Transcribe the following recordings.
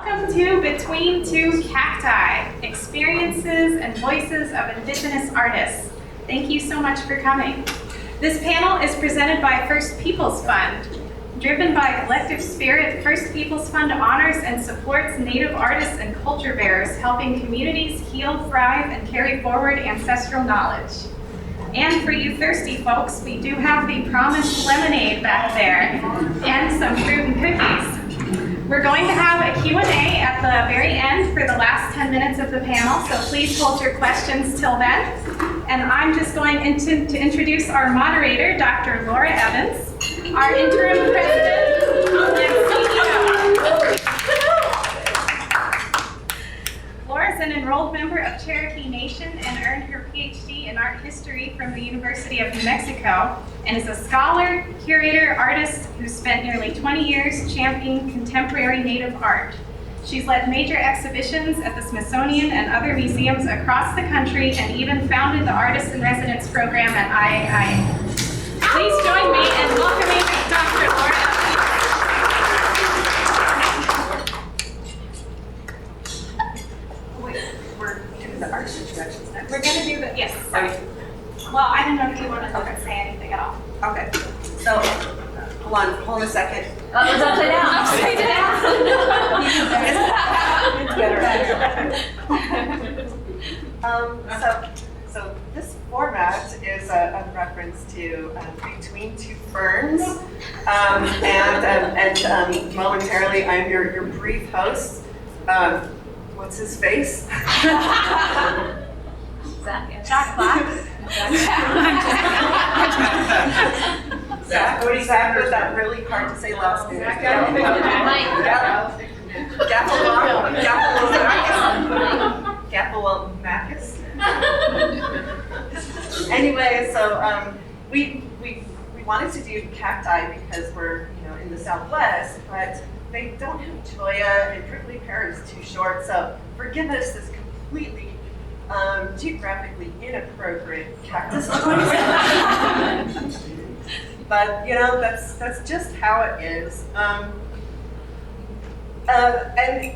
Welcome to Between Two Cacti, Experiences and Voices of Indigenous Artists. Thank you so much for coming. This panel is presented by First Peoples Fund. Driven by collective spirit, First Peoples Fund honors and supports Native artists and culture bearers, helping communities heal, thrive, and carry forward ancestral knowledge. And for you thirsty folks, we do have the promised lemonade back there and some fruit and cookies. We're going to have a Q&A at the very end for the last 10 minutes of the panel, so please hold your questions till then. And I'm just going to introduce our moderator, Dr. Lara Evans, our Interim President and CEO. Laura's an enrolled member of Cherokee Nation and earned her Ph.D. in art history from the University of New Mexico, and is a scholar, curator, artist who spent nearly 20 years championing contemporary Native art. She's led major exhibitions at the Smithsonian and other museums across the country, and even founded the Artist in Residence program at IAIA. Please join me in welcoming Dr. Lara Evans. We're doing the artist introductions next. We're going to do the, yes. Sorry. Well, I don't know if you want to say anything at all. Okay. So, hold on a second. Oh, it's upside down. Upside down. So this format is a reference to Between Two Ferns, and momentarily I'm your brief host. What's his face? Jack Black. Zach was that really hard to say last name. Gaffalomachus. Anyway, so we wanted to do cacti because we're in the Southwest, but they don't have cholla and prickly pear is too short. So forgive us this completely geographically inappropriate cactus choice. But that's just how it is. And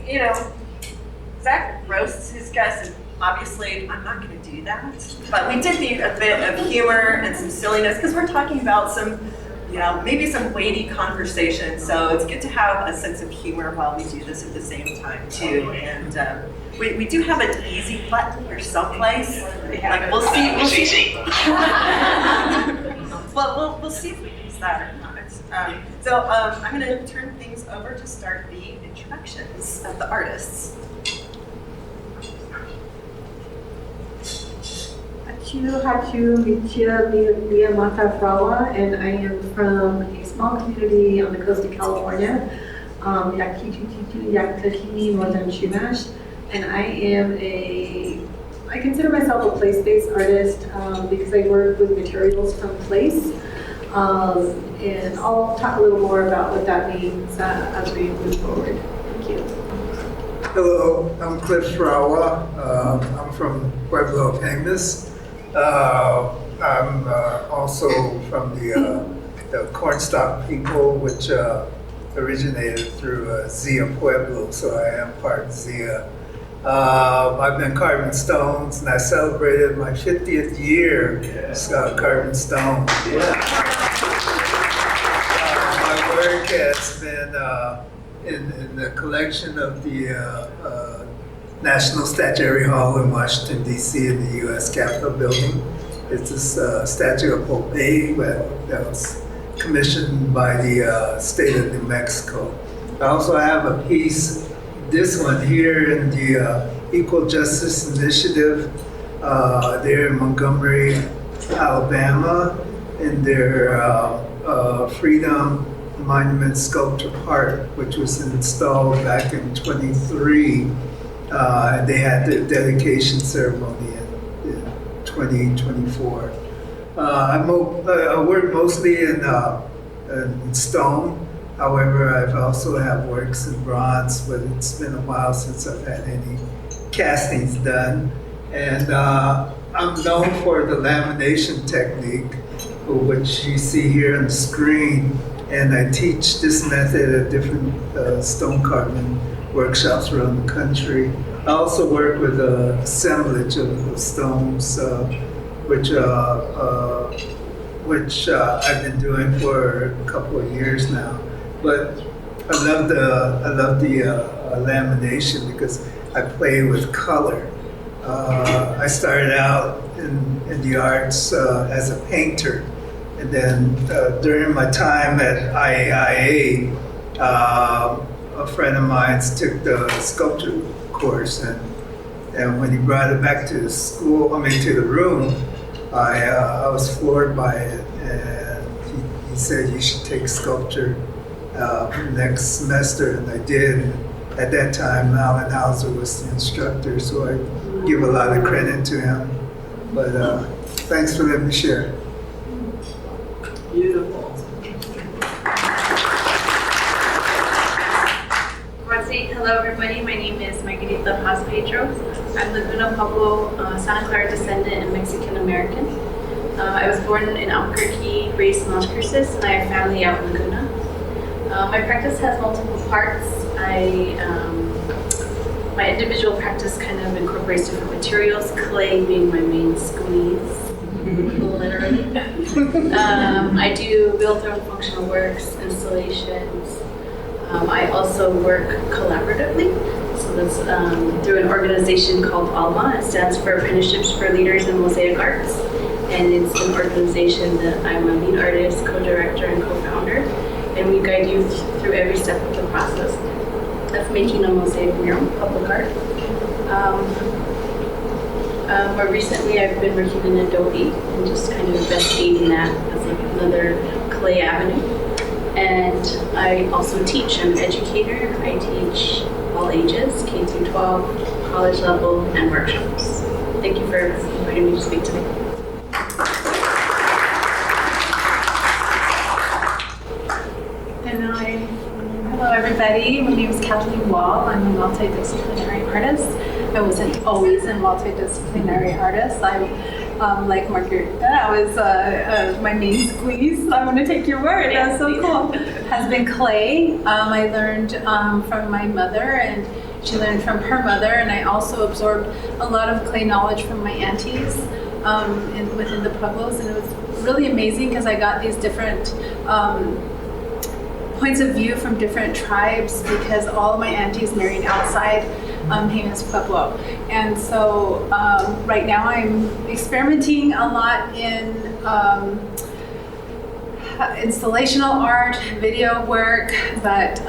Zach roasts his guests, and obviously I'm not going to do that. But we did need a bit of humor and some silliness because we're talking about some, maybe some weighty conversation. So it's good to have a sense of humor while we do this at the same time too. And we do have an easy button or someplace. Like we'll see. Well, we'll see if we use that or not. So I'm going to turn things over to start the introductions of the artists. Leah Mata Fragua, and I am from a small community on the coast of California, Yaktahi, northern Chumash, and I consider myself a place-based artist because I work with materials from place, and I'll talk a little more about what that means as we move forward. Thank you. Hello, I'm Cliff Fragua. I'm from Pueblo of Jemez. I'm also from the Cornstalk people, which originated through Zia Pueblo, so I am part Zia. I've been carving stones, and I celebrated my 50th year carving stone. My work has been in the collection of the National Statuary Hall in Washington, D.C. in the U.S. Capitol building. It's this statue of Popeye that was commissioned by the state of New Mexico. I also have a piece, this one here in the Equal Justice Initiative there in Montgomery, Alabama, in their Freedom Monument Sculpture Park, which was installed back in 23. And they had the dedication ceremony in 2024. I work mostly in stone. However, I've also have works in bronze, but it's been a while since I've had any castings done. And I'm known for the lamination technique, which you see here on the screen. And I teach this method at different stone carving workshops around the country. I also work with assemblage of stones, which I've been doing for a couple of years now. But I love the lamination because I play with color. I started out in the arts as a painter, and then during my time at IAIA, a friend of mine took the sculpture course, and when he brought it back to the school, to the room, I was floored by it, and he said you should take sculpture next semester, and I did. At that time, Alan Hauser was the instructor, so I give a lot of credit to him. But thanks for letting me share. Beautiful. Hello everybody, my name is Margarita Paz Pedro. I'm Laguna Pueblo, Santa Clara descendant and Mexican American. I was born in Albuquerque, raised in Las Cruces, and I have family out in Laguna. My practice has multiple parts. My individual practice kind of incorporates different materials, clay being my main squeeze, literally. I do wheel-thrown functional works, installations. I also work collaboratively, so that's through an organization called ALMA. It stands for Apprenticeships for Leaders in Mosaic Arts, and it's an organization that I'm a lead artist, co-director, and co-founder, and we guide you through every step of the process of making a mosaic mural, public art. More recently, I've been working in Adobe and just kind of investigating that as another clay avenue. And I also teach. I'm an educator. I teach all ages, K through 12, college level, and workshops. Thank you for inviting me to speak today. Hello everybody, my name is Kathleen Wall. I'm a multidisciplinary artist. I wasn't always a multidisciplinary artist. Like Margarita, I was my main squeeze. I'm going to take your word. That's so cool. Has been clay. I learned from my mother, and she learned from her mother, and I also absorbed a lot of clay knowledge from my aunties within the Pueblos, and it was really amazing because I got these different points of view from different tribes because all of my aunties married outside Jemez Pueblo. And so right now I'm experimenting a lot in installational art, video work, but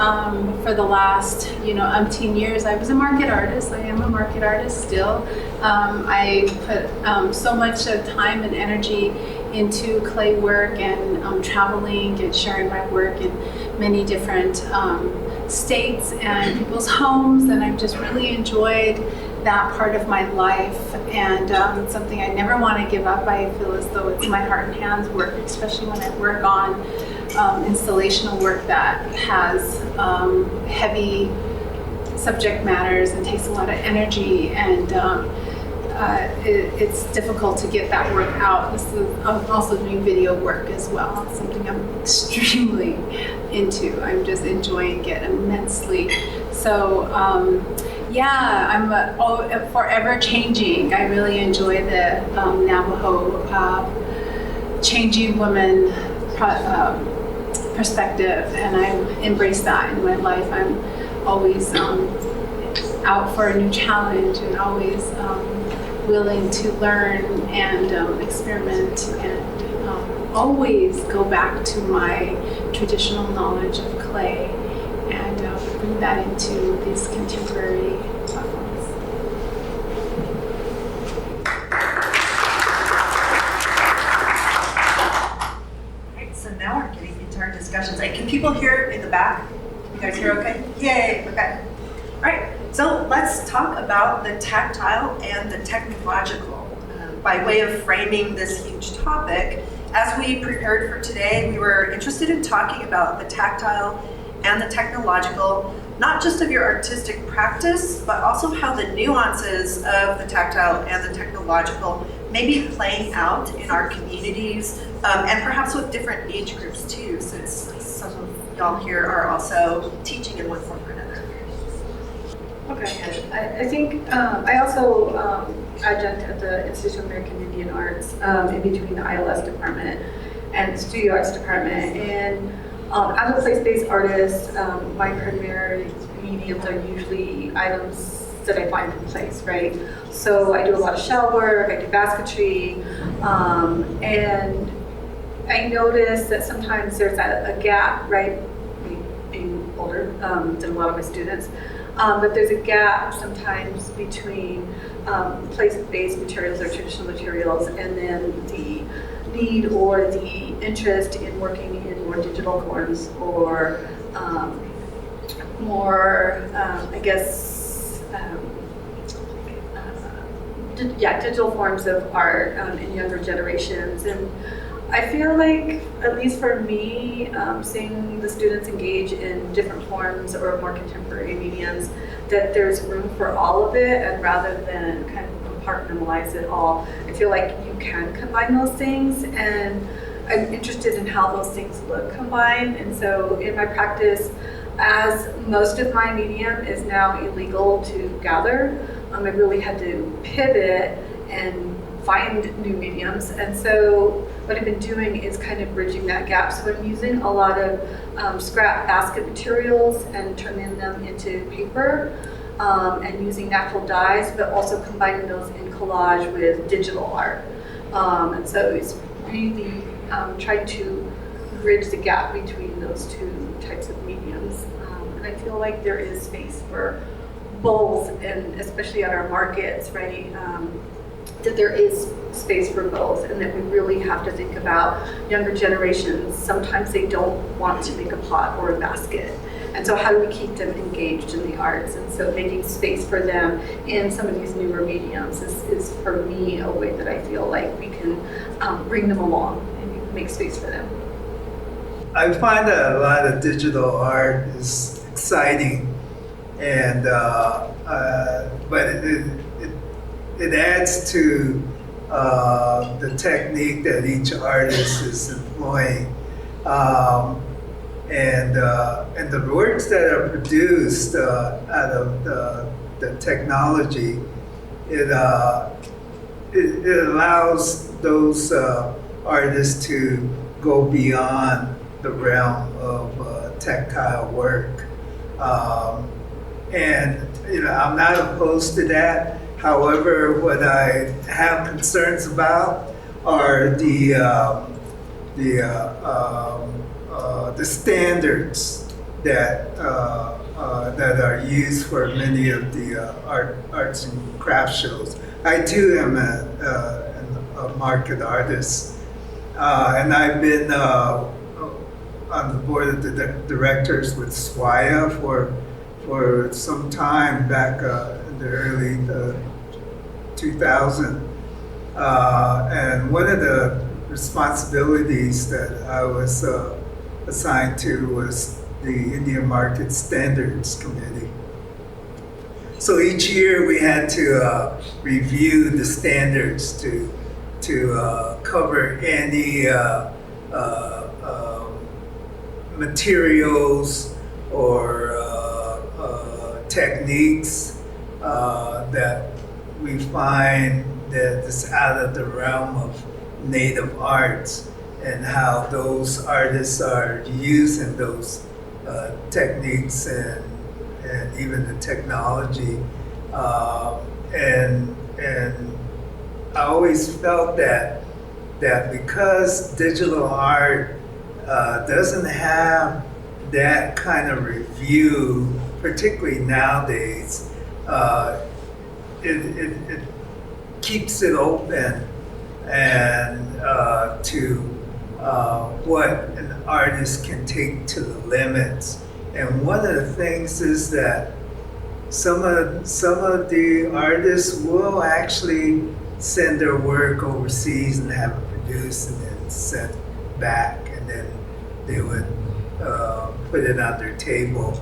for the last, umpteen years, I was a market artist. I am a market artist still. I put so much of time and energy into clay work and traveling and sharing my work in many different states and people's homes, and I've just really enjoyed that part of my life, and it's something I never want to give up. I feel as though it's my heart and hands work, especially when I work on installational work that has heavy subject matters and takes a lot of energy, and it's difficult to get that work out. I'm also doing video work as well. It's something I'm extremely into. I'm just enjoying it immensely. So I'm forever changing. I really enjoy the Navajo changing woman perspective, and I embrace that in my life. I'm always out for a new challenge and always willing to learn and experiment, and always go back to my traditional knowledge of clay and bring that into these contemporary platforms. Right, so now we're getting into our discussions. Can people hear in the back? You guys hear okay? Yay, okay. All right, so let's talk about the tactile and the technological. By way of framing this huge topic, as we prepared for today, we were interested in talking about the tactile and the technological, not just of your artistic practice, but also how the nuances of the tactile and the technological may be playing out in our communities, and perhaps with different age groups too, since some of y'all here are also teaching in one form or another. go ahead. I think I also adjunct at the Institute of American Indian Arts in between the ILS department and the Studio Arts department. And as a place-based artist, my primary mediums are usually items that I find in place, right? So I do a lot of shell work, I do basketry, and I notice that sometimes there's a gap, right? Being older than a lot of my students, but there's a gap sometimes between place-based materials or traditional materials and then the need or the interest in working in more digital forms or more, I guess, digital forms of art in younger generations. And I feel like, at least for me, seeing the students engage in different forms or more contemporary mediums, that there's room for all of it, and rather than kind of compartmentalize it all, I feel like you can combine those things, and I'm interested in how those things look combined. And so in my practice, as most of my medium is now illegal to gather, I really had to pivot and find new mediums. And so what I've been doing is kind of bridging that gap. So I'm using a lot of scrap basket materials and turning them into paper and using natural dyes, but also combining those in collage with digital art. And so it's really trying to bridge the gap between those two types of mediums. And I feel like there is space for both, and especially at our markets, right? That there is space for both, and that we really have to think about younger generations. Sometimes they don't want to make a pot or a basket. And so how do we keep them engaged in the arts? And so making space for them in some of these newer mediums is for me, a way that I feel like we can bring them along and make space for them. I find that a lot of digital art is exciting, and but it adds to the technique that each artist is employing, and the works that are produced out of the technology. It allows those artists to go beyond the realm of tactile work, and I'm not opposed to that. However, what I have concerns about are the standards that are used for many of the arts and craft shows. I too am a market artist, and I've been on the board of the directors with SWAIA for some time back in the early 2000. And one of the responsibilities that I was assigned to was the Indian Market Standards Committee. So each year we had to review the standards to cover any materials or techniques that we find that is out of the realm of native arts, and how those artists are using those techniques and even the technology. And I always felt that because digital art doesn't have that kind of review, particularly nowadays, it keeps it open and to what an artist can take to the limits. And one of the things is that some of the artists will actually send their work overseas and have it produced and then sent back, and then they would put it on their table.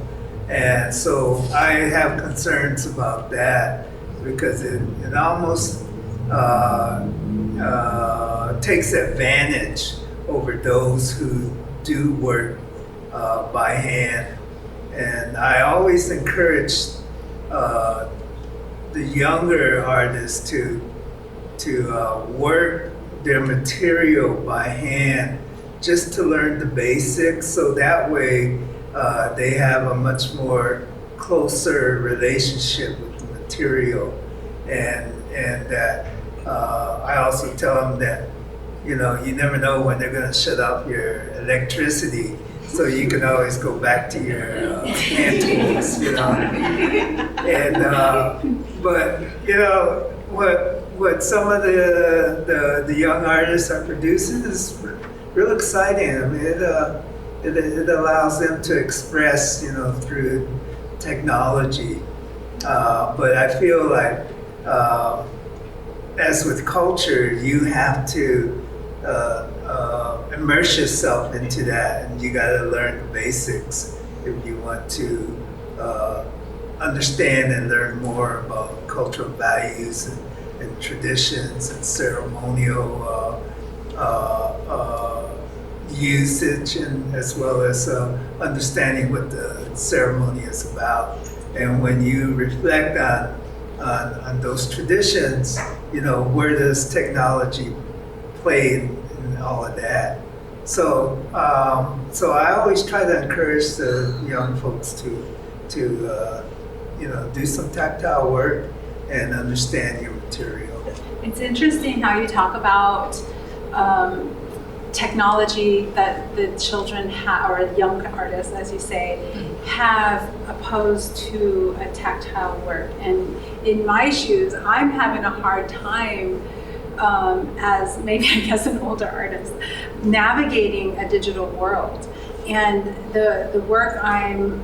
And so I have concerns about that, because it almost takes advantage over those who do work by hand. And I always encourage the younger artists to work their material by hand, just to learn the basics, so that way they have a much more closer relationship with the material, and that I also tell them that you never know when they're going to shut off your electricity, so you can always go back to your hand tools, And but what some of the young artists are producing is real exciting. I mean, it allows them to express, through technology. But I feel like, as with culture, you have to immerse yourself into that, and you got to learn the basics if you want to understand and learn more about cultural values and traditions and ceremonial usage, and as well as understanding what the ceremony is about. And when you reflect on those traditions, where does technology play in all of that? So I always try to encourage the young folks to do some tactile work and understand your material. It's interesting how you talk about technology that the children have, or young artists, as you say, have opposed to a tactile work. And in my shoes, I'm having a hard time as maybe, I guess, an older artist, navigating a digital world. And the work I'm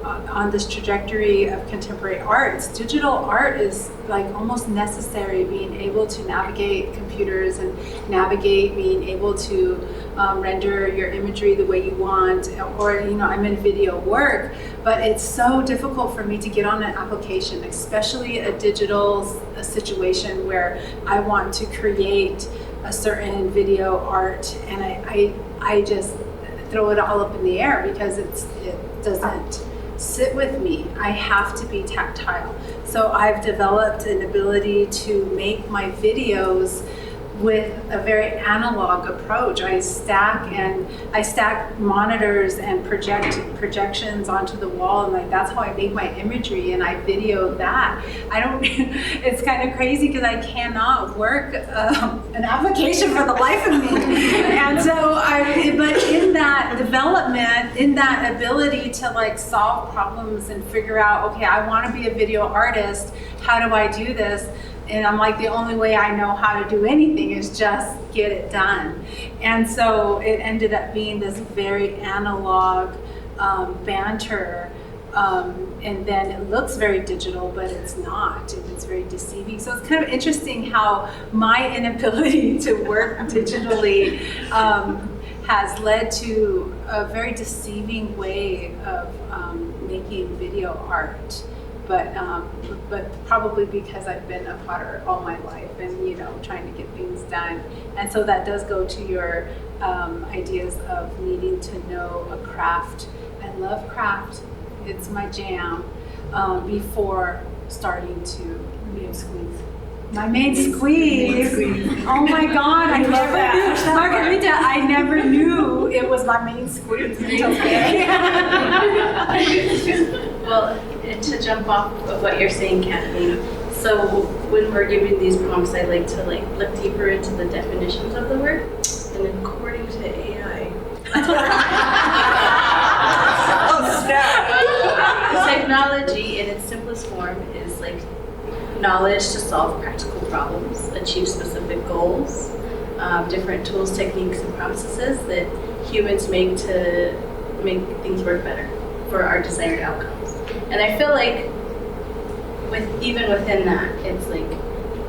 on this trajectory of contemporary arts, digital art is almost necessary, being able to navigate computers and navigate being able to render your imagery the way you want, or I'm in video work, but it's so difficult for me to get on an application, especially a digital situation where I want to create a certain video art, and I just throw it all up in the air because it doesn't sit with me. I have to be tactile. So I've developed an ability to make my videos with a very analog approach. I stack monitors and projections onto the wall, and that's how I make my imagery, and I video that. It's kind of crazy because I cannot work an application for the life of me. And so but in that development, in that ability to solve problems and figure out, okay, I want to be a video artist, how do I do this? And I'm the only way I know how to do anything is just get it done. And so it ended up being this very analog banter. And then it looks very digital, but it's not. It's very deceiving. So it's kind of interesting how my inability to work digitally has led to a very deceiving way of making video art. But probably because I've been a potter all my life and trying to get things done. And so that does go to your ideas of needing to know a craft. I love craft. It's my jam. Before starting to squeeze. My main squeeze. Oh my God! I never knew, Margarita. I never knew it was my main squeeze until today. Well, to jump off of what you're saying, Kathleen, so when we're giving these prompts, I like to look deeper into the definitions of the word, and according to AI, technology in its simplest form is knowledge to solve practical problems, achieve specific goals, different tools, techniques, and processes that humans make to make things work better for our desired outcomes. And I feel even within that, it's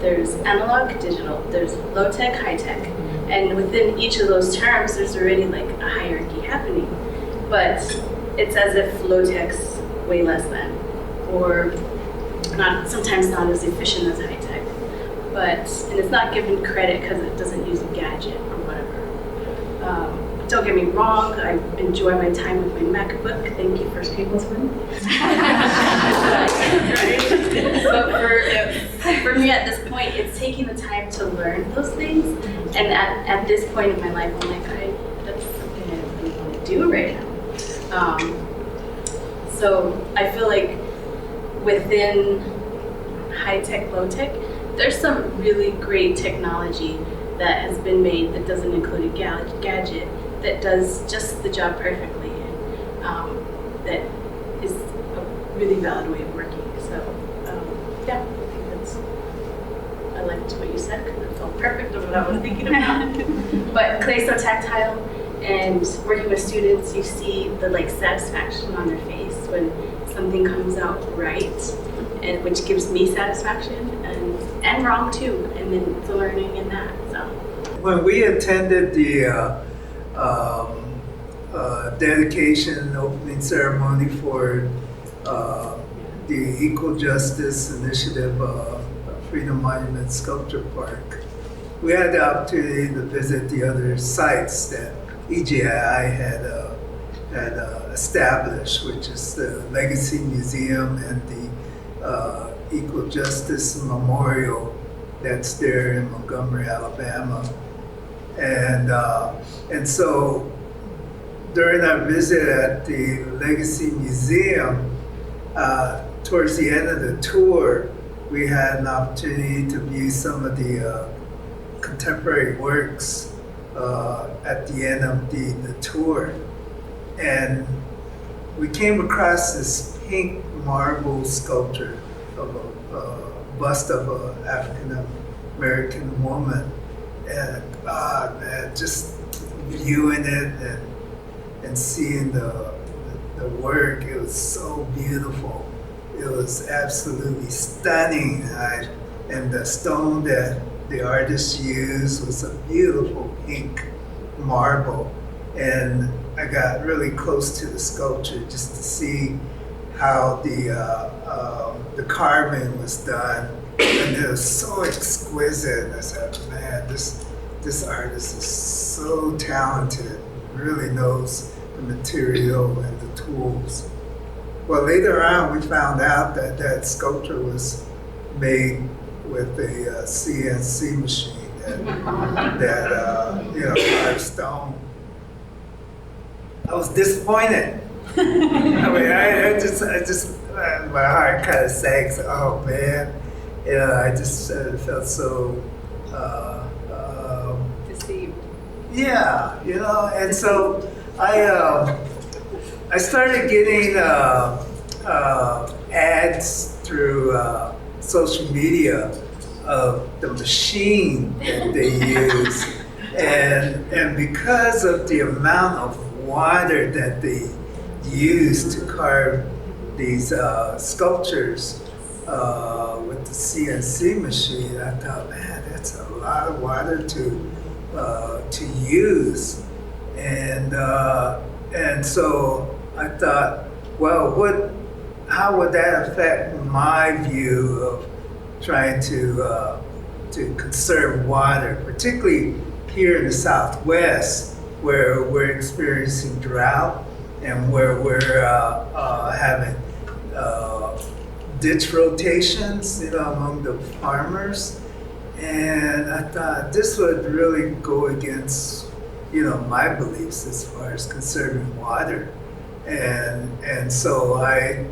there's analog, digital, there's low tech, high tech, and within each of those terms, there's already a hierarchy happening. But it's as if low tech's way less than, or sometimes not as efficient as high tech. And it's not given credit because it doesn't use a gadget or whatever. Don't get me wrong, I enjoy my time with my MacBook. Thank you, First Peoples Fund. taking the time to learn those things. And at this point in my life, I'm like, that's something I really want to do right now. So I feel like within high tech, low tech, there's some really great technology that has been made that doesn't include a gadget that does just the job perfectly, and that is a really valid way of working. So yeah, I think I liked what you said because it felt perfect of what I was thinking about. But clay's so tactile, and working with students, you see the satisfaction on their face when something comes out right, and which gives me satisfaction, and wrong too, and then the learning in that. So when we attended the dedication and opening ceremony for the Equal Justice Initiative Freedom Monument Sculpture Park, we had the opportunity to visit the other sites that EJI had established, which is the Legacy Museum and the Equal Justice Memorial that's there in Montgomery, Alabama. And so during our visit at the Legacy Museum, towards the end of the tour, we had an opportunity to view some of the contemporary works at the end of the tour. And we came across this pink marble sculpture of a bust of an African American woman. And God, man, just viewing it and seeing the work, it was so beautiful. It was absolutely stunning. And the stone that the artist used was a beautiful pink marble. And I got really close to the sculpture just to see how the carving was done, and it was so exquisite. I said, man, this artist is so talented, really knows the material and the tools. Well, later on, we found out that that sculpture was made with a CNC machine that carved stone. I was disappointed. I mean, I just, my heart kind of sank. So, oh man, I just felt so Deceived. Yeah, and so I started getting ads through social media of the machine that they use, and because of the amount of water that they use to carve these sculptures with the CNC machine, I thought, man, that's a lot of water to use, and so I thought, well, how would that affect my view of trying to conserve water, particularly here in the Southwest, where we're experiencing drought and where we're having ditch rotations, among the farmers. And I thought this would really go against, my beliefs as far as conserving water. And so I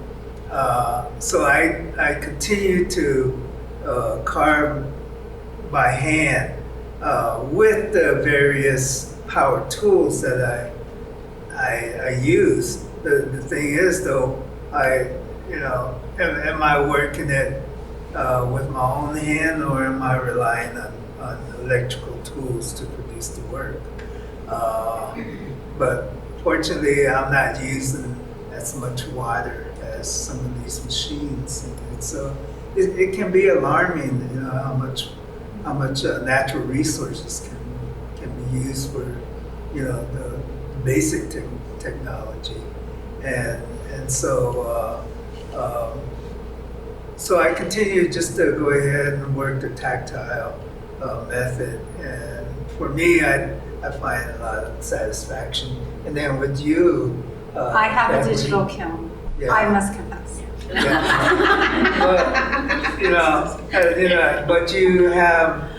continue to carve by hand with the various power tools that I use. The thing is, though, am I working it with my own hand, or am I relying on electrical tools to produce the work? But fortunately, I'm not using as much water as some of these machines. It can be alarming, how much natural resources can be used for, the basic technology, and so I continue just to go ahead and work the tactile method, and for me, I find a lot of satisfaction. And then with you, I have a Kathleen, digital kiln. yeah. I must confess. Yeah. But you have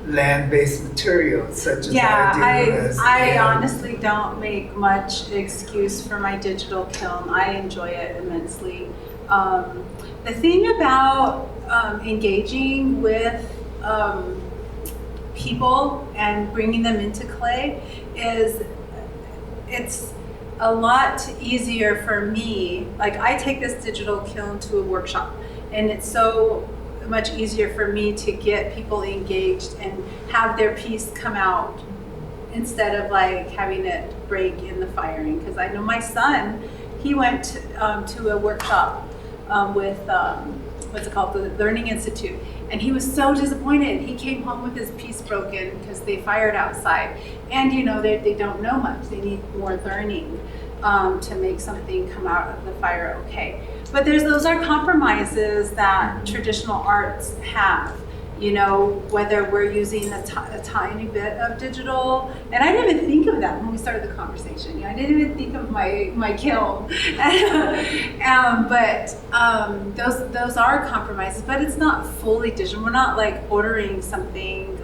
land-based materials such as I do. I honestly don't make much excuse for my digital kiln. I enjoy it immensely. The thing about engaging with people and bringing them into clay is it's a lot easier for me. Like, I take this digital kiln to a workshop, and it's so much easier for me to get people engaged and have their piece come out instead of like having it break in the firing. Because I know my son, he went to a workshop with what's it called, the Learning Institute, and he was so disappointed. He came home with his piece broken because they fired outside, and they don't know much. They need more learning to make something come out of the fire okay. But those are compromises that traditional arts have, whether we're using a tiny bit of digital. And I didn't even think of that when we started the conversation. I didn't even think of my kiln. But those are compromises, but it's not fully digital. We're not like ordering something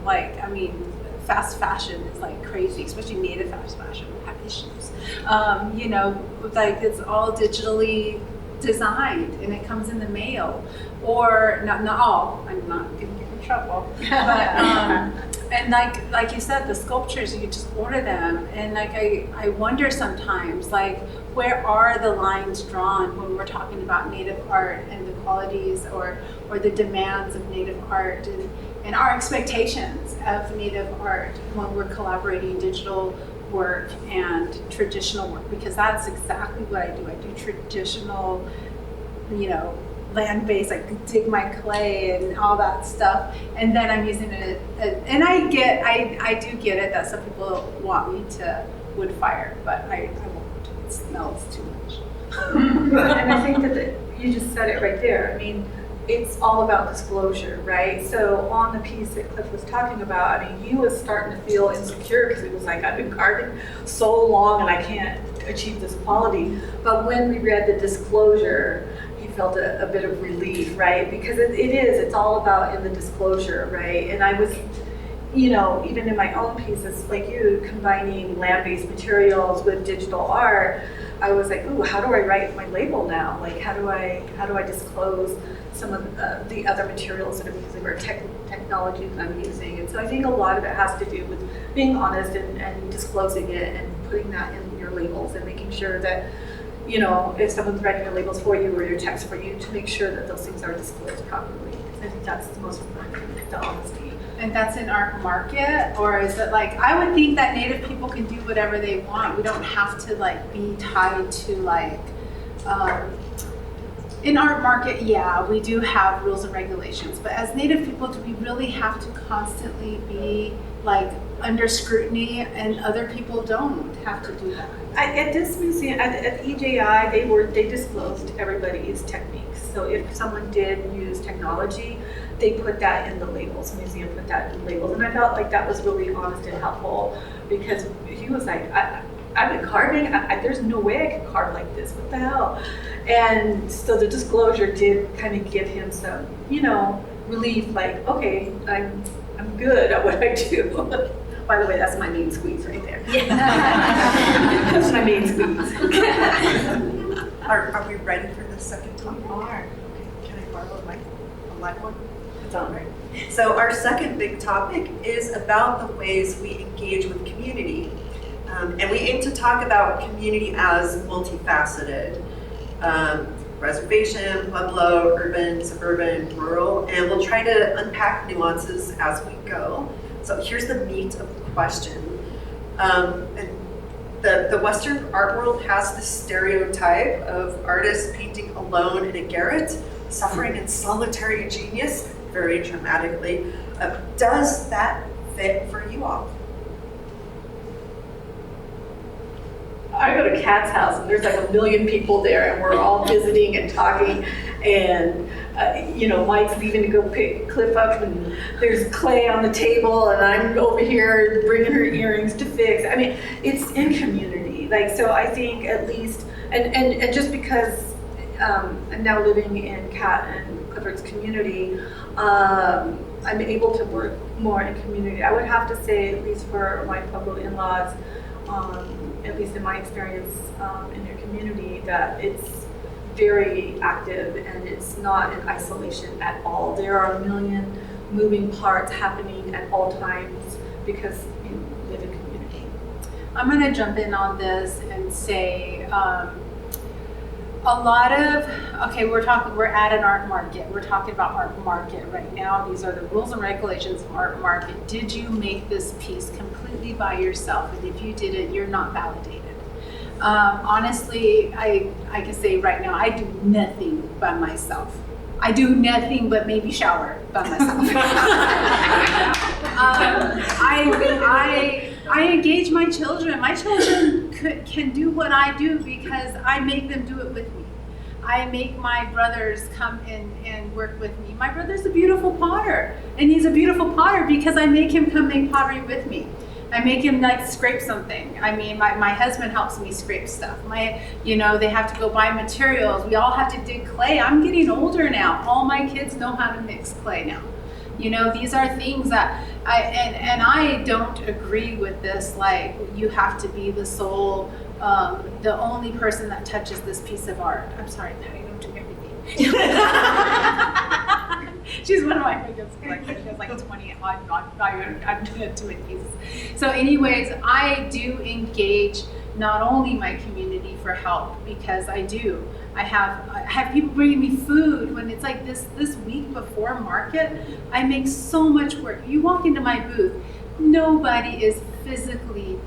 fast fashion is like crazy, especially native fast fashion. We have issues. It's all digitally designed and it comes in the mail, or not all. I'm not gonna get in trouble, but and like you said, the sculptures, you just order them, and I wonder sometimes, where are the lines drawn when we're talking about native art and the qualities or the demands of native art and our expectations of native art when we're collaborating digital work and traditional work, because that's exactly what I do. I do traditional, land-based, dig my clay and all that stuff, and then I'm using it, and I do get it that some people want me to wood fire, but I won't. It smells too much. And I think that you just said it right there. I mean, it's all about disclosure, right? So on the piece that Cliff was talking about, he was starting to feel insecure because he was like, I've been carving so long and I can't achieve this quality. But when we read the disclosure, he felt a bit of relief, right? Because it's all about in the disclosure, right? And I was, even in my own pieces, like you, combining land-based materials with digital art, I was like, ooh, how do I write my label now? How do I disclose some of the other materials that I'm using or technology that I'm using? And so I think a lot of it has to do with being honest and disclosing it and putting that in your labels and making sure that, if someone's writing your labels for you or your text for you, to make sure that those things are disclosed properly. I think that's the most important thing, the honesty. And that's in our market, or is it I would think that Native people can do whatever they want. We don't have to be tied to in our market, yeah, we do have rules and regulations, but as Native people, do we really have to constantly be under scrutiny, and other people don't have to do that? At this museum, at EJI, they disclosed everybody's techniques. So if someone did use technology, they put that in the labels. The museum put that in the labels, and I felt like that was really honest and helpful, because he was like, I've been carving. There's no way I could carve like this. What the hell? And so the disclosure did kind of give him some, relief. Okay, I'm good at what I do. By the way, that's my main squeeze right there. Yeah. That's my main squeeze. Are we ready for the second topic? Okay. Can I borrow a live one? It's on, right? So our second big topic is about the ways we engage with community. And we aim to talk about community as multifaceted. Reservation, Pueblo, urban, suburban, rural, and we'll try to unpack nuances as we go. So here's the meat of the question. And the Western art world has this stereotype of artists painting alone in a garret, suffering in solitary genius, very dramatically. Does that fit for you all? I go to Kat's house and there's 1 million people there and we're all visiting and talking, and Mike's leaving to go pick Cliff up and there's clay on the table and I'm over here bringing her earrings to fix. I mean, it's in community. So I think at least, and just because and now living in Kat and Clifford's community, I'm able to work more in community. I would have to say, at least for my Pueblo in-laws, at least in my experience in your community, that it's very active and it's not in isolation at all. There are a million moving parts happening at all times because you live in community. I'm going to jump in on this and say a lot of, okay, we're at an art market. We're talking about art market right now. These are the rules and regulations of art market. Did you make this piece completely by yourself? And if you did it, you're not validated. Honestly, I can say right now, I do nothing by myself. I do nothing but maybe shower by myself. I engage my children. My children can do what I do because I make them do it with me. I make my brothers come in and work with me. My brother's a beautiful potter, and he's a beautiful potter because I make him come make pottery with me. I make him like scrape something. I mean, my husband helps me scrape stuff. They have to go buy materials. We all have to dig clay. I'm getting older now. All my kids know how to mix clay now. These are things that I don't agree with this, like you have to be the sole, the only person that touches this piece of art. I'm sorry, Patty, I don't do everything. She's one of my biggest collectors. She has like 20 I'm doing too many pieces. So anyways, I do engage not only my community for help, because I have people bringing me food when it's like this week before market. I make so much work. You walk into my booth, nobody is physically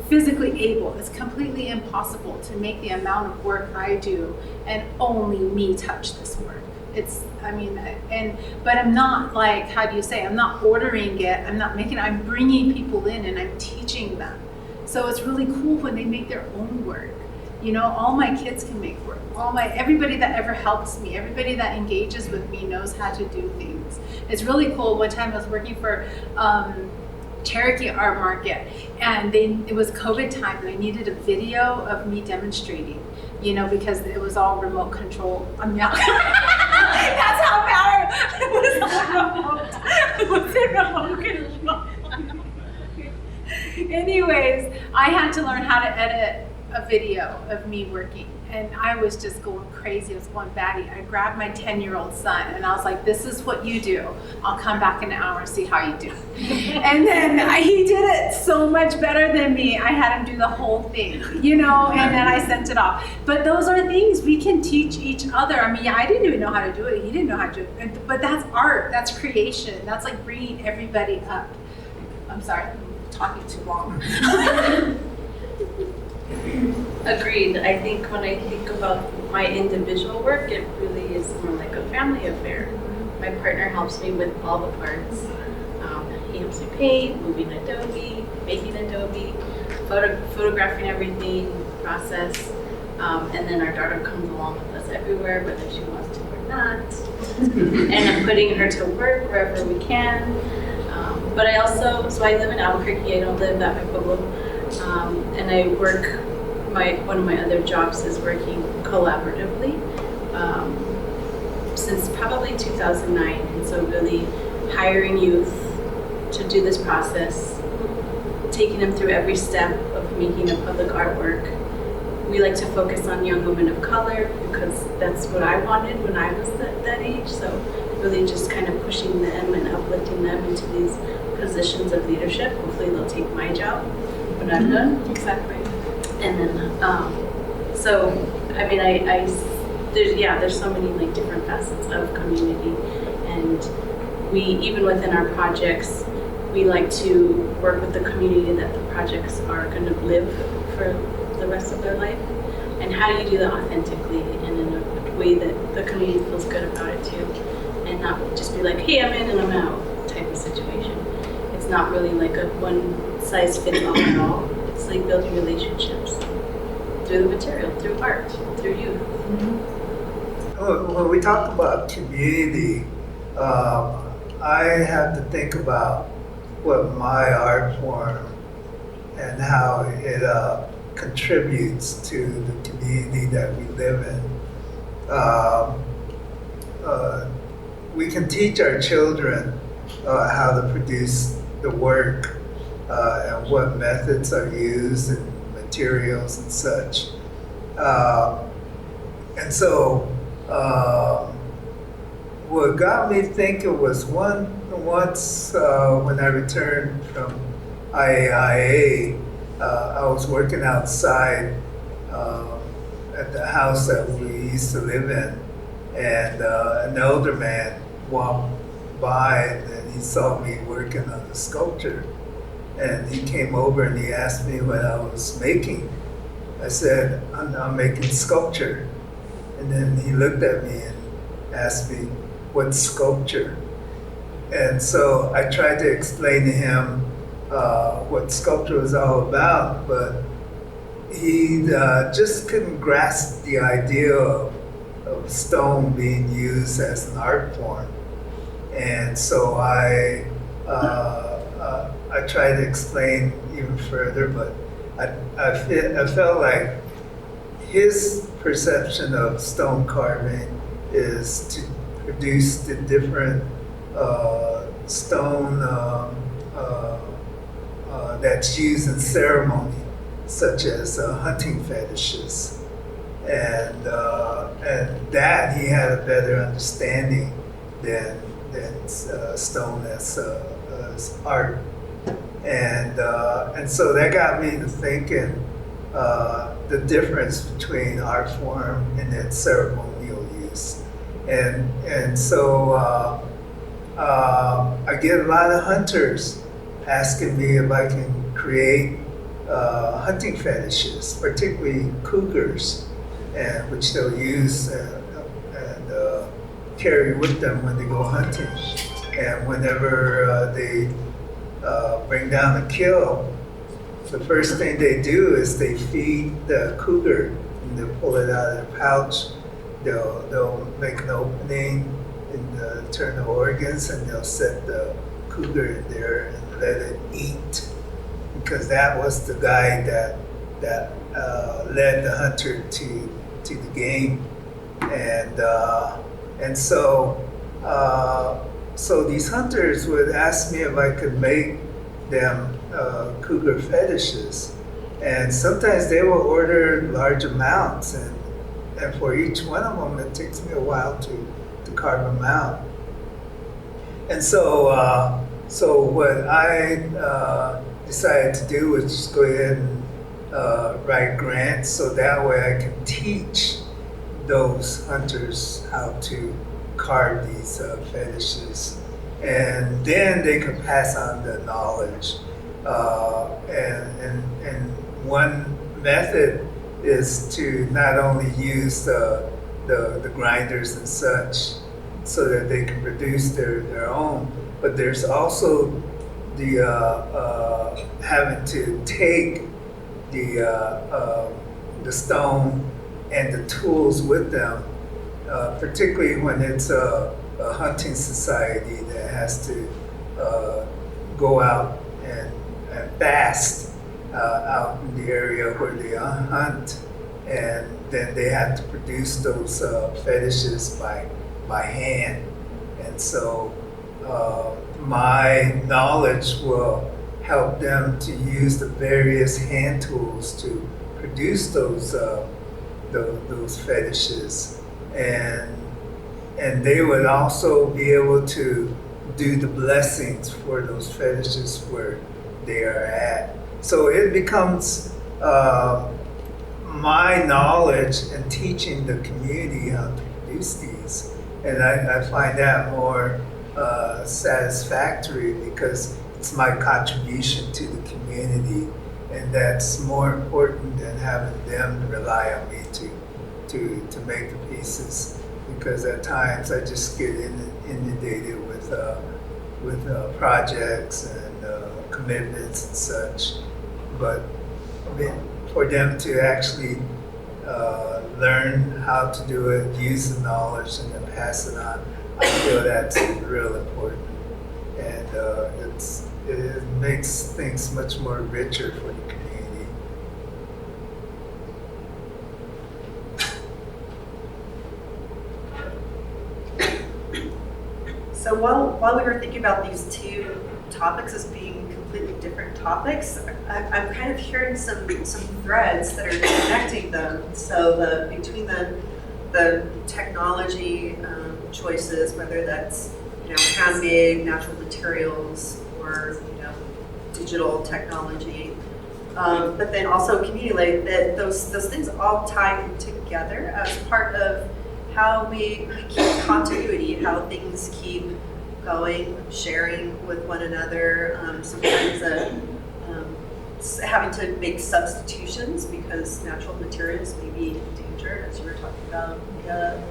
able. It's completely impossible to make the amount of work I do and only me touch this work. But I'm not like, how do you say, I'm not ordering it, I'm bringing people in and I'm teaching them. So it's really cool when they make their own work. All my kids can make work. Everybody that ever helps me, everybody that engages with me knows how to do things. It's really cool. One time I was working for Cherokee Art Market, and it was COVID time, and I needed a video of me demonstrating, because it was all remote control. That's how bad it was remote control. Anyways, I had to learn how to edit a video of me working, and I was just going crazy. I was going batty. I grabbed my 10-year-old son and I was like, this is what you do. I'll come back in an hour and see how you do. And then he did it so much better than me. I had him do the whole thing, and then I sent it off. But those are things we can teach each other. I didn't even know how to do it. He didn't know how to do it. But that's art, that's creation. That's like bringing everybody up. I'm sorry, I'm talking too long. Agreed. I think when I think about my individual work, it really is more like a family affair. My partner helps me with all the parts. He helps me paint, moving Adobe, making Adobe, photographing everything, process, and then our daughter comes along with us everywhere, whether she wants to or not. And I'm putting her to work wherever we can. But I also, so I live in Albuquerque. I don't live at my Pueblo. And I work, one of my other jobs is working collaboratively since probably 2009. And so really hiring youth to do this process, taking them through every step of making a public artwork. We like to focus on young women of color because that's what I wanted when I was that age. So really just kind of pushing them and uplifting them into these positions of leadership. Hopefully they'll take my job when I'm done. Exactly. And then, there's so many like different facets of community, and we, even within our projects, we like to work with the community that the projects are going to live for the rest of their life. And how do you do that authentically and in a way that the community feels good about it too, and not just be like, hey, I'm in and I'm out type of situation. It's not really like a one size fits all at all. It's like building relationships through the material, through art, through youth. When we talk about community, I have to think about what my art form and how it contributes to the community that we live in. We can teach our children how to produce the work and what methods are used and materials and such. And so what got me thinking was once when I returned from IAIA, I was working outside at the house that we used to live in, and an elder man walked by and then he saw me working on a sculpture, and he came over and he asked me what I was making. I said, I'm making sculpture. And then he looked at me and asked me, what sculpture? And so I tried to explain to him what sculpture was all about, but he just couldn't grasp the idea of stone being used as an art form. And so I tried to explain even further, but I felt like his perception of stone carving is to produce the different stone that's used in ceremony, such as hunting fetishes, and that he had a better understanding than stone as art, and so that got me to thinking the difference between art form and its ceremonial use, and so I get a lot of hunters asking me if I can create hunting fetishes, particularly cougars, and which they'll use and carry with them when they go hunting. And whenever they bring down a kill, the first thing they do is they feed the cougar, and they'll pull it out of their pouch. They'll make an opening in the internal organs, and they'll set the cougar in there and let it eat, because that was the guide that led the hunter to the game, and so these hunters would ask me if I could make them cougar fetishes, and sometimes they will order large amounts, and for each one of them it takes me a while to carve them out. And so what I decided to do was just go ahead and write grants, so that way I can teach those hunters how to carve these fetishes, and then they can pass on the knowledge. And one method is to not only use the grinders and such, so that they can produce their own, but there's also the having to take the stone and the tools with them, particularly when it's a hunting society that has to go out and fast out in the area where they hunt, and then they have to produce those fetishes by hand. And so my knowledge will help them to use the various hand tools to produce those fetishes, and they would also be able to do the blessings for those fetishes where they are at. So it becomes my knowledge and teaching the community how to produce these, and I find that more satisfactory, because it's my contribution to the community, and that's more important than having them rely on me to make the pieces, because at times I just get inundated with projects and commitments and such. But I mean, for them to actually learn how to do it, use the knowledge, and then pass it on, I feel that's real important, and it makes things much more richer for the community. So while we were thinking about these two topics as being completely different topics, I'm kind of hearing some threads that are connecting them. So between the technology choices, whether that's handmade, natural materials, or digital technology, but then also community, that those things all tie together as part of how we keep continuity, how things keep going, sharing with one another, sometimes having to make substitutions because natural materials may be endangered, as you were talking about, Leah.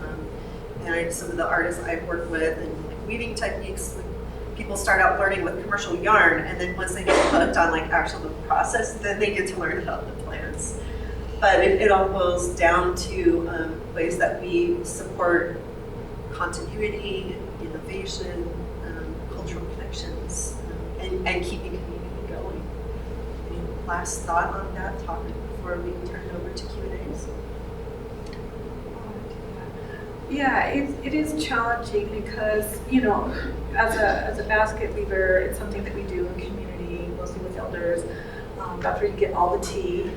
And some of the artists I've worked with and like weaving techniques, people start out learning with commercial yarn, and then once they get hooked on like actual the process, then they get to learn about the plants. But it all boils down to ways that we support continuity, innovation, cultural connections, and keeping community going. Any last thought on that topic before we turn it over to Q&As? Yeah, it is challenging because, as a basket weaver, it's something that we do in community, mostly with elders. That's where you get all the tea.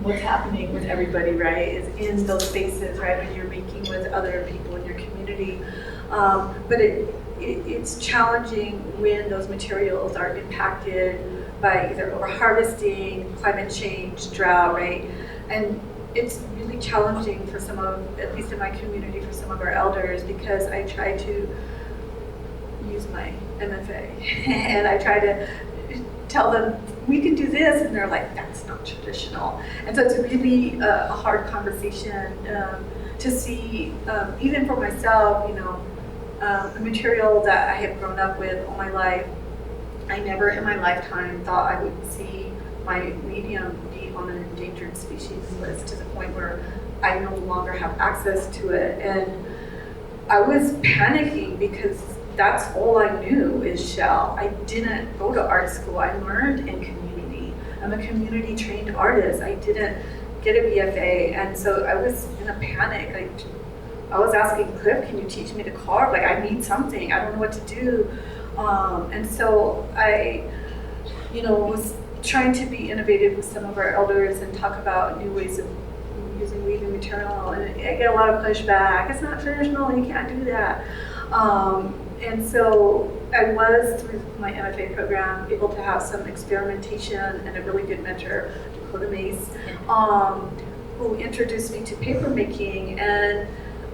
What's happening with everybody, right, is in those spaces, right, when you're making with other people in your community. But it's challenging when those materials are impacted by either overharvesting, climate change, drought, right? And it's really challenging for some of, at least in my community, for some of our elders, because I try to use my MFA and I try to tell them, we can do this, and they're like, that's not traditional. And so it's really a hard conversation to see, even for myself, a material that I have grown up with all my life. I never in my lifetime thought I would see my medium be on an endangered species list to the point where I no longer have access to it. And I was panicking because that's all I knew is shell. I didn't go to art school. I learned in community. I'm a community trained artist. I didn't get a BFA. And so I was in a panic. I was asking Cliff, can you teach me to carve? Like, I need something. I don't know what to do. And so I, was trying to be innovative with some of our elders and talk about new ways of using weaving material. And I get a lot of pushback. It's not traditional. You can't do that. And so I was, through my MFA program, able to have some experimentation and a really good mentor, Dakota Mace, who introduced me to paper making. And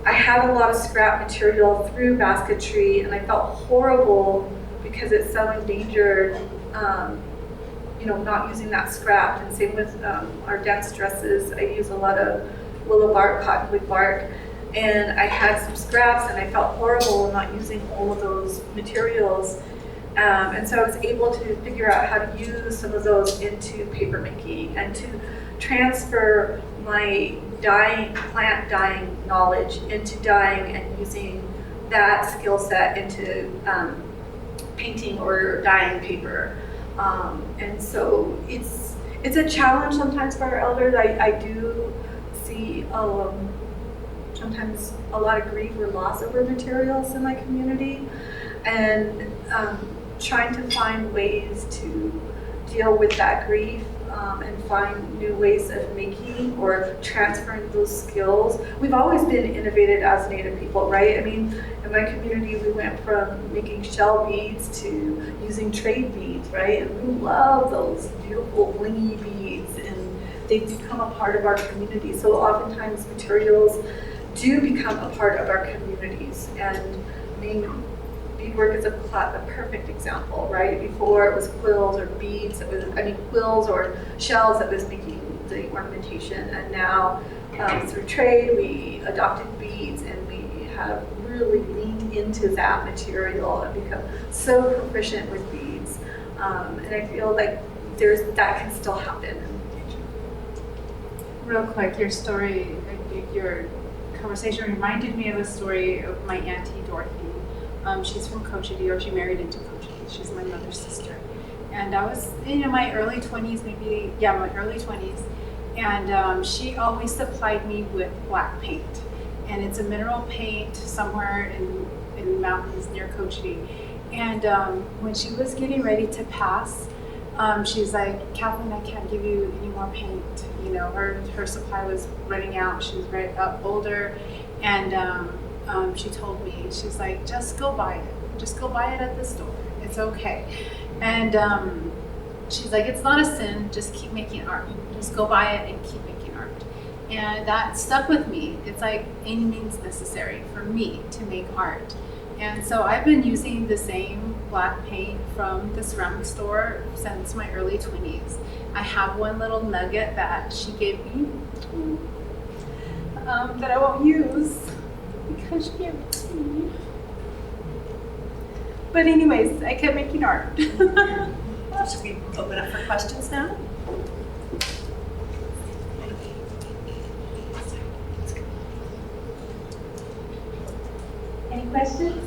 I had a lot of scrap material through basketry, and I felt horrible because it's so endangered, not using that scrap. And same with our dance dresses. I use a lot of willow bark, cottonwood bark. And I had some scraps, and I felt horrible not using all of those materials. And so I was able to figure out how to use some of those into paper making and to transfer my plant dyeing knowledge into dyeing and using that skill set into painting or dyeing paper. And so it's a challenge sometimes for our elders. I do see sometimes a lot of grief or loss over materials in my community, and trying to find ways to deal with that grief and find new ways of making or transferring those skills. We've always been innovative as Native people, right? I mean, in my community, we went from making shell beads to using trade beads, right? And we love those beautiful blingy beads, and they've become a part of our community. So oftentimes materials do become a part of our communities. And beadwork is a perfect example, right? Before it was quills or beads, quills or shells that was making the ornamentation. And now through trade, we adopted beads, and we have really leaned into that material and become so proficient with beads. And I feel like that can still happen in the future. Real quick, your story, your conversation reminded me of a story of my auntie Dorothy. She's from Cochiti, or she married into Cochiti. She's my mother's sister. And I was in my early 20s, my early 20s. And she always supplied me with black paint. and it's a mineral paint somewhere in the mountains near Cochiti. And when she was getting ready to pass, she's like, Kathleen, I can't give you any more paint. You know, her supply was running out. She was very older, and she told me, she's like, just go buy it. Just go buy it at the store. It's okay. And she's like, it's not a sin. Just keep making art. Just go buy it and keep making art. And that stuck with me. It's like any means necessary for me to make art. And so I've been using the same black paint from the ceramic store since my early 20s. I have one little nugget that she gave me that I won't use because she gave it to me. But anyways, I kept making art. Should we open up for questions now? Any questions?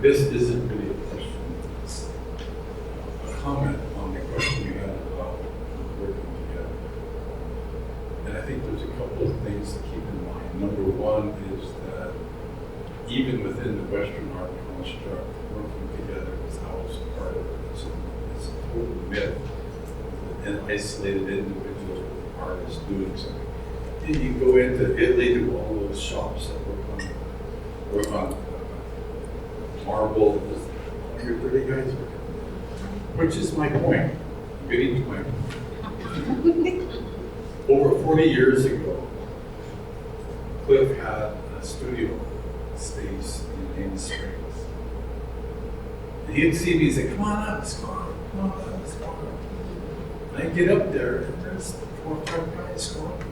This isn't really a question, it's a comment on the question you had about working together. And I think there's a couple of things to keep in mind. Number one is that even within the Western art construct, working together is always part of it. It's a total myth. An isolated individual artist doing something. And you go into Italy to all those shops that work on marble, you're 30 guys, which is my point. I'm getting to my point. Over 40 years ago, Cliff had a studio space in Amy Springs. And he'd see me and say, come on up, let's go on, come on up, let's go on. And I get up there and there's 4 or 5 guys going.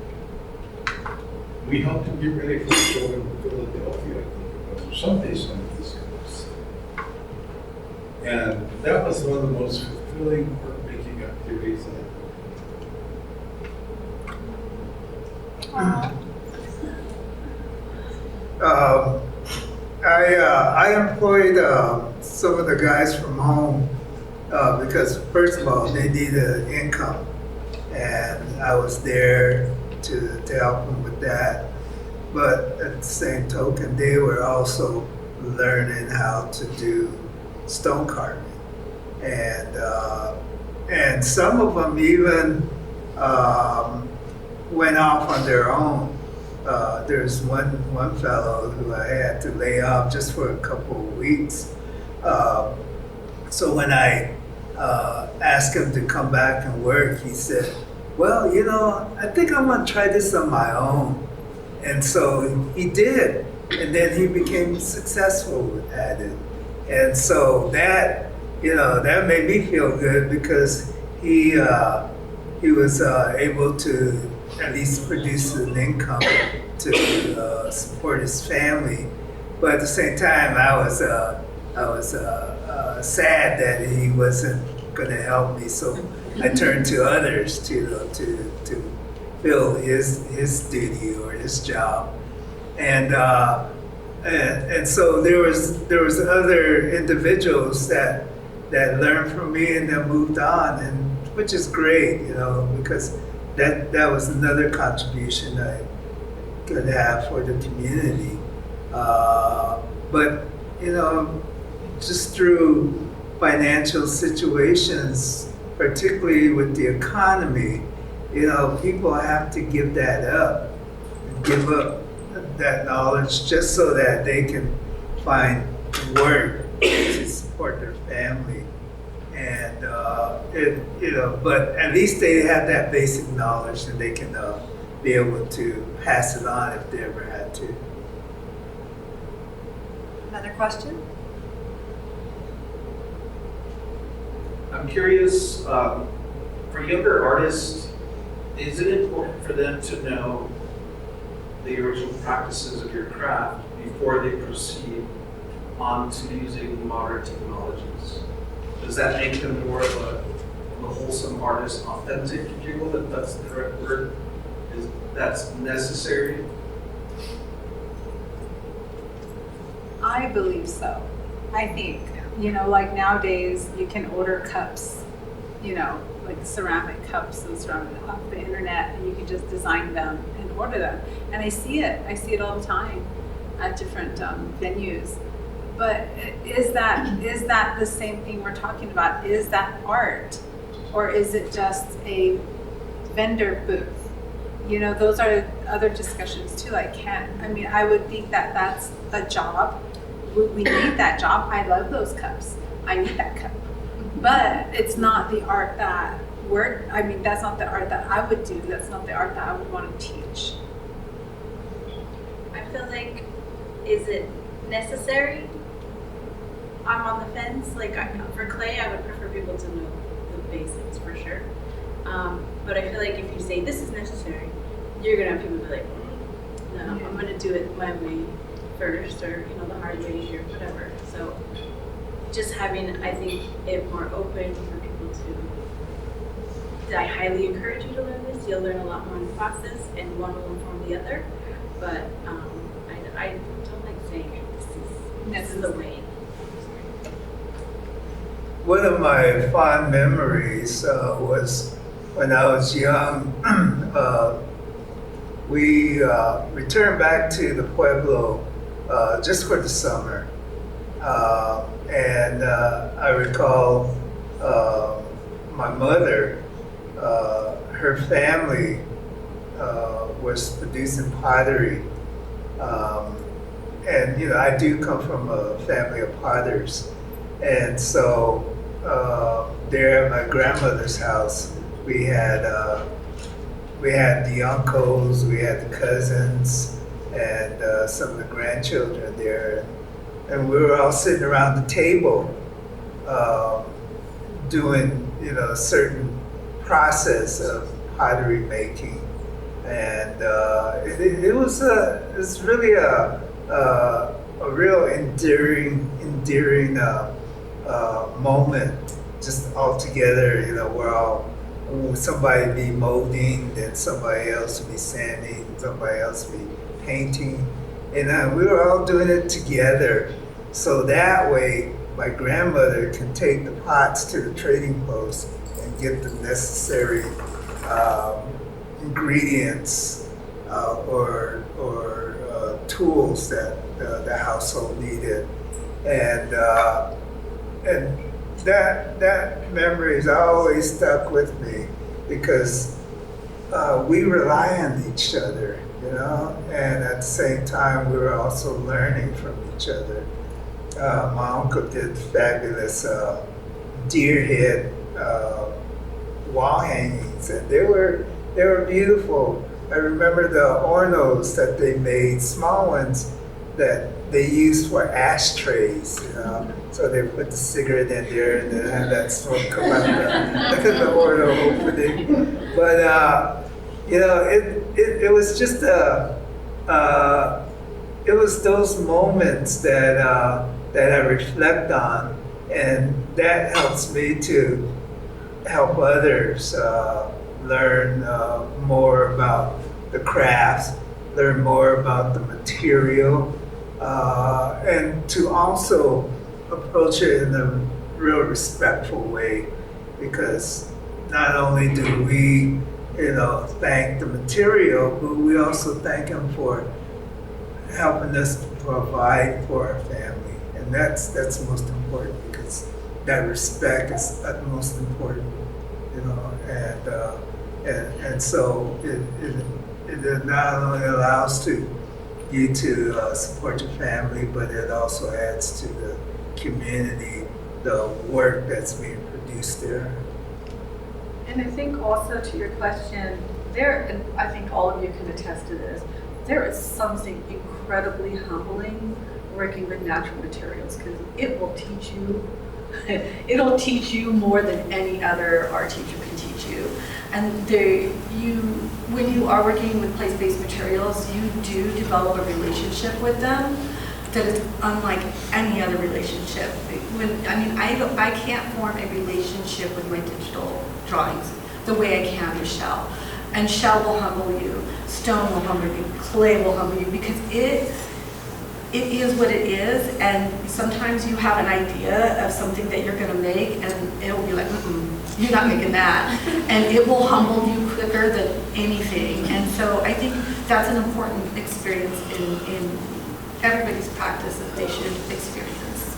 We helped him get ready for the show in Philadelphia, I think it was, or someplace on the East Coast. And that was one of the most fulfilling art-making activities I employed some of the guys from home because first of all, they needed income. And I was there to help them with that. But at the same token, they were also learning how to do stone carving. And some of them even went off on their own. There's one fellow who I had to lay off just for a couple of weeks. So when I asked him to come back and work, he said, well, you know, I think I'm gonna try this on my own. And so he did, and then he became successful at it. And so that, you know, that made me feel good because he was able to at least produce an income to support his family. But at the same time, I was sad that he wasn't going to help me. So I turned to others to fill his duty or his job, and so there was other individuals that learned from me and then moved on, and which is great, you know, because that was another contribution I could have for the community. But you know, just through financial situations, particularly with the economy, you know, people have to give that up, give up that knowledge just so that they can find work to support their family. And you know, but at least they have that basic knowledge and they can be able to pass it on if they ever had to. Another question? I'm curious, for younger artists, is it important for them to know the original practices of your craft before they proceed on to using modern technologies? Does that make them more of a wholesome artist, authentic, if you will, if that's the correct word? Is that's necessary? I believe so. I think, you know, like nowadays you can order cups, like ceramic cups and from off the internet, and you can just design them and order them. And I see it all the time at different venues. But is that the same thing we're talking about? Is that art, or is it just a vendor booth? Those are other discussions too. I would think that that's a job. We need that job. I love those cups. I need that cup. But it's not the art that that's not the art that I would do. That's not the art that I would want to teach. I feel like, is it necessary? I'm on the fence. For clay, I would prefer people to know the basics for sure. But I feel like if you say this is necessary, you're gonna have people be like, no, I'm gonna do it my way first, or the hard way, or whatever. So just having, I think, it more open for people to. I highly encourage you to learn this. You'll learn a lot more in the process, and one will inform the other. But I don't like saying this is the way. One of my fond memories was when I was young. We returned back to the Pueblo just for the summer. And I recall my mother, her family was producing pottery. And I do come from a family of potters. And so there at my grandmother's house, we had the uncles, we had the cousins, and some of the grandchildren there. And we were all sitting around the table doing, a certain process of pottery making. And it was really a real endearing moment, just all together. We're all, somebody be molding, then somebody else would be sanding, somebody else would be painting, and we were all doing it together. So that way, my grandmother can take the pots to the trading post and get the necessary ingredients or tools that the household needed, and that memory has always stuck with me because we rely on each other, and at the same time we were also learning from each other. My uncle did fabulous deer head wall hangings, and they were beautiful. I remember the ornos that they made, small ones that they used for ashtrays, So they put the cigarette in there and then have that smoke come out the orno opening. But it was just it was those moments that I reflect on, and that helps me to help others learn more about the crafts, learn more about the material, and to also approach it in a real respectful way, because not only do we, thank the material, but we also thank them for helping us provide for our family, and that's most important, because that respect is utmost important, and so it not only allows you to support your family, but it also adds to the community, the work that's being produced there. And I think also to your question, and I think all of you can attest to this, there is something incredibly humbling working with natural materials, because it will teach you, it'll teach you more than any other art teacher can teach you. And when you are working with place-based materials, you do develop a relationship with them that is unlike any other relationship. I can't form a relationship with my digital drawings the way I can with shell. And shell will humble you, stone will humble you, clay will humble you, because it it is what it is, and sometimes you have an idea of something that you're gonna make, and it will be like, you're not making that. And it will humble you quicker than anything. And so I think that's an important experience in everybody's practice that they should experience.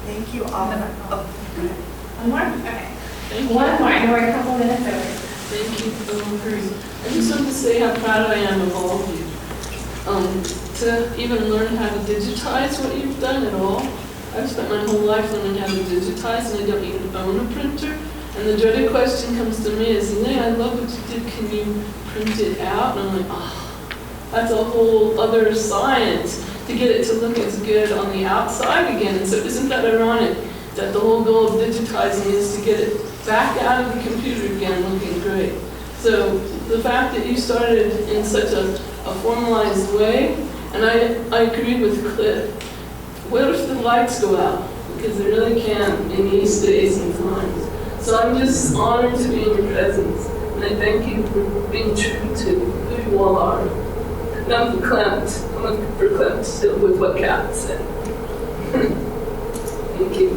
Thank you all. One more? Okay. Thank you. One more, and we're a couple minutes over. Thank you for I just want to say how proud I am of all of you. To even learn how to digitize what you've done at all. I've spent my whole life learning how to digitize, and I don't even own a printer. And the dreaded question comes to me is, Leah, I love what you did. Can you print it out? And I'm like, oh, that's a whole other science to get it to look as good on the outside again. And so isn't that ironic that the whole goal of digitizing is to get it back out of the computer again looking great? So the fact that you started in such a formalized way, and I agree with Cliff. What if the lights go out? Because they really can in these days and times. So I'm just honored to be in your presence, and I thank you for being true to who you all are. And I'm verklempt. I'm looking for verklempt still with what Kat said. Thank you.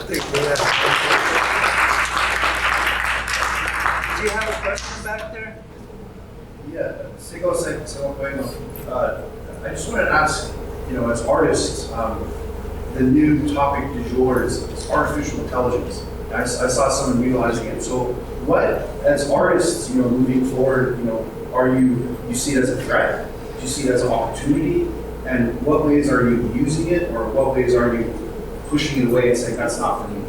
Thank you for that. Do you have a question back there? Yeah, Sigo Bueno. I just wanted to ask, as artists, the new topic du jour is artificial intelligence. I saw someone utilizing it. So what, as artists, moving forward, are you see it as a threat? Do you see it as an opportunity? And what ways are you using it, or what ways are you pushing it away and saying that's not for me?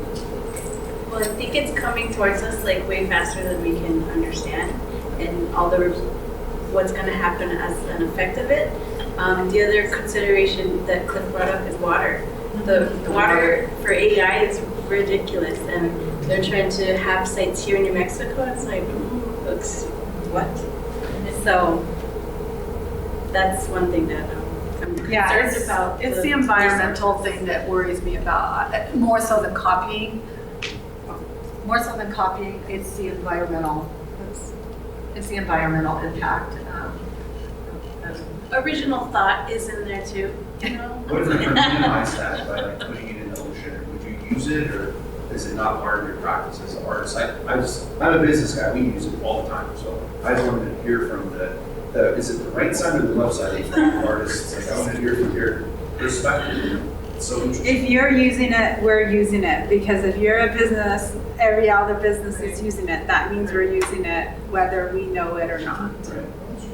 Well, I think it's coming towards us like way faster than we can understand, and all the what's going to happen as an effect of it. The other consideration that Cliff brought up is water. The water for AI is ridiculous, and they're trying to have sites here in New Mexico. It's like, looks what? So that's one thing that I'm concerned about. It's the environmental thing that worries me about, more so than copying. More so than copying, it's the environmental. It's the environmental impact. Original thought is in there too. What if you minimize that by putting it in the ocean? Would you use it, or is it not part of your practice as an artist? I'm a business guy. We use it all the time. So I just wanted to hear from the is it the right side or the left side of the artists? Like, I want to hear from your perspective. So if you're using it, we're using it, because if you're a business, every other business is using it. That means we're using it whether we know it or not. Right.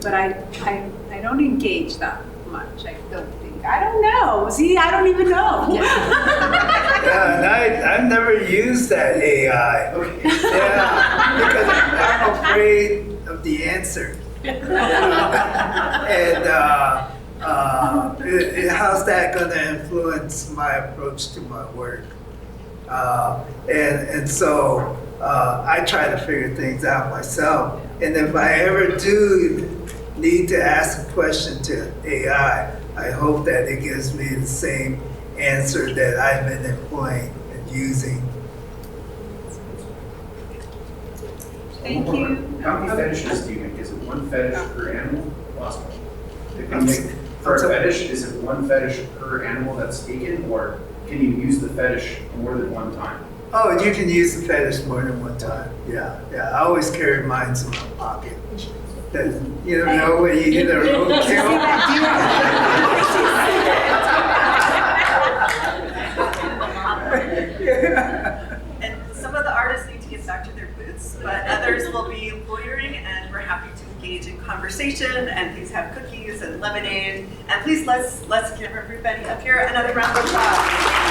But I don't engage that much. I don't know. See, I don't even know. Yeah, and I've never used that AI. Yeah, because I'm afraid of the answer. And how's that going to influence my approach to my work? And so I try to figure things out myself. And if I ever do need to ask a question to AI, I hope that it gives me the same answer that I've been employing and using. Thank you. How many fetishes do you make? Is it one fetish per animal? Last one. For a fetish, is it one fetish per animal that's taken, or can you use the fetish more than one time? Oh, you can use the fetish more than one time. Yeah. I always carry mine in my pocket. You don't know when you get a roadkill. And some of the artists need to get back to their booths, but others will be loitering, and we're happy to engage in conversation. And please have cookies and lemonade. And please let's give everybody up here another round of applause.